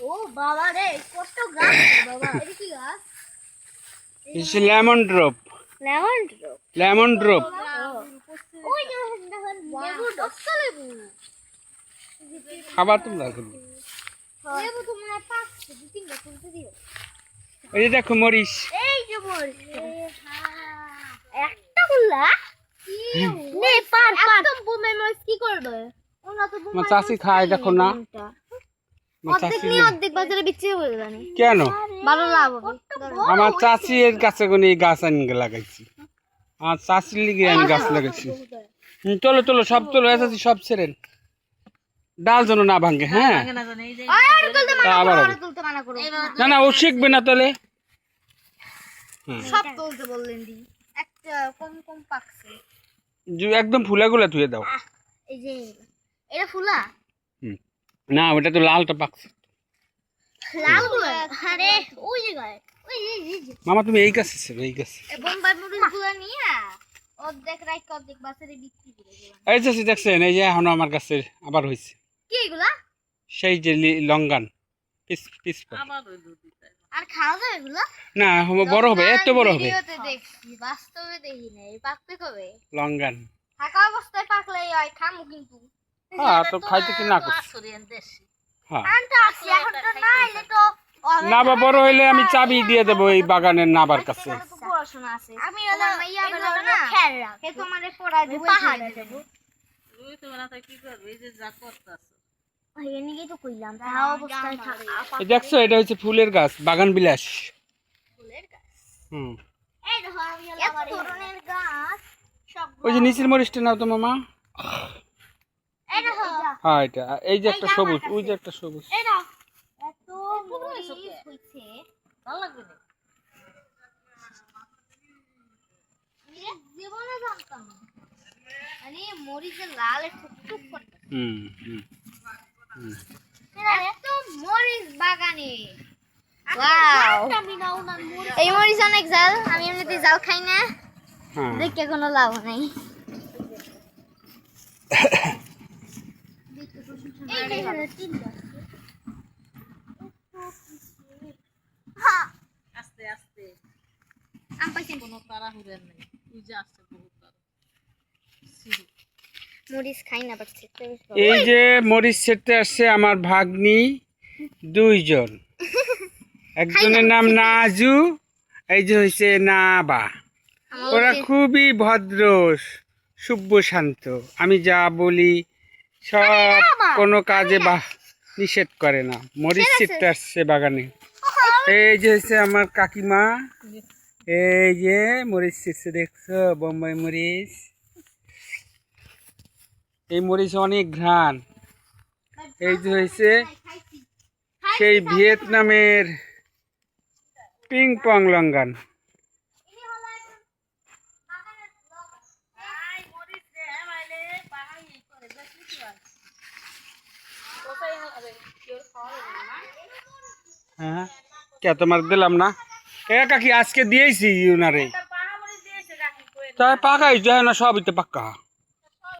ও বাবা রে, কত গাছ বাবা। এটা কি গাছ? It's lemon drop. Lemon drop. Lemon drop. ওই যে দেখেন লেবু, দশটা লেবু। খাবার তোমরা এখন। লেবু তো মনে হয় পাকছে, দু তিনটা তুলতে দিও। এই যে দেখো মরিচ। এই যে মরিচ। একটা গুলা নে পার একদম বুমে মরিচ কি করবে? ওনা তো বুমে আমার চাচি খায় দেখো না। আমার অর্ধেক চাচি নিয়ে অর্ধেক বাজারে বিক্রি করে জানি। কেন? ভালো লাভ হবে। আমার চাচি এর কাছে কোন এই গাছ আনি লাগাইছি। আমার চাচির লিগে আমি গাছ লাগাইছি। তোলো তোলো সব তোলো, চাচি সব ছেড়েন। ডাল যেন না ভাঙে, হ্যাঁ? আবার হবে। না না, ও শিখবে না তাহলে। সব তুলতে বললেন দি। একটা কম কম পাকছে। একদম ফুলাগুলা ধুয়ে দাও। এই যে এটা ফুলা। না, ওটা তো লালটা পাকছে। লাল গুলো আরে ওই জায়গায় ওই যে মামা তুমি এই গাছ আছে, এই গাছ। বোম্বাই মরিচ গুলো নিয়ে অর্ধেক রাইখ অর্ধেক বাজারে বিক্রি করে দিলাম। এই যে দেখছেন, এই যে এখন আমার গাছের আবার হয়েছে কি এগুলা? সেই যে লঙ্গান পিস পিস। আর খাওয়া যাবে এগুলা? না, বড় হবে, এত বড় হবে। ভিডিওতে দেখছি, বাস্তবে দেখি না। এই পাকতে কবে? লঙ্গান থাকা অবস্থায় পাকলেই হয়, খামু কিন্তু। হ্যাঁ, তো খাইতে কি না করছি। হ্যাঁ, আনটা আসি এখন তো নাই, এটা তো না বা বড় হইলে আমি চাবি দিয়ে দেবো এই বাগানের নাবার কাছে। পড়াশোনা আছে। আমি হলো মাইয়া বেলা না খেয়াল রাখ। হে তোমারে পড়াই দেব, পাহাড়ে দেব। তুই তো না কি করবে, এই যে যা করতাছ। এনিকে তো কইলাম, থাকা অবস্থায় থাকে। এই দেখছো, এটা হচ্ছে ফুলের গাছ, বাগান বিলাস। ফুলের গাছ। হুম, এই দেখো আমি এত ধরনের গাছ সব। ওই যে নিচের মরিচটা নাও তো মামা। এই দেখো হ্যাঁ, এটা এই যে একটা সবুজ, ওই যে একটা সবুজ। এই দাও। এত মরিচ হইছে। ভালো লাগবে না। জীবনে জানতাম না। মানে মরিচের লাল টুকটুক করতে। হুম হুম হুম। এত মরিচ বাগানে। ওয়াও। এই মরিচ অনেক জাল, আমি এমনিতে জাল খাই না। হ্যাঁ, দেখে কোনো লাভ নাই। আস্তে আস্তে, আম পাইছেন? কোনো তাড়াহুড়া নেই। তুই যে আসছে বহুত তাড়া। মরিচ খাই না পারছি। এই যে মরিচ ছেড়তে আসছে আমার ভাগ্নি দুইজন। একজনের নাম নাজু, এই যে হয়েছে নাবা। ওরা খুবই ভদ্র, সভ্য, শান্ত। আমি যা বলি সব কোনো কাজে বা নিষেধ করে না। মরিচ ছিটতে আসছে বাগানে। এই যে হচ্ছে আমার কাকিমা, এই যে মরিচ ছিটছে, দেখছো বোম্বাই মরিচ। এই মরিচ অনেক ঘ্রাণ। এই যে হয়েছে সেই ভিয়েতনামের পিং পং লঙ্গান। হ্যাঁ, কে তোমার দিলাম না? এ কাকি আজকে দিয়েছি উনারে। তাই পাকাই যায় না, সবই তো পাক্কা।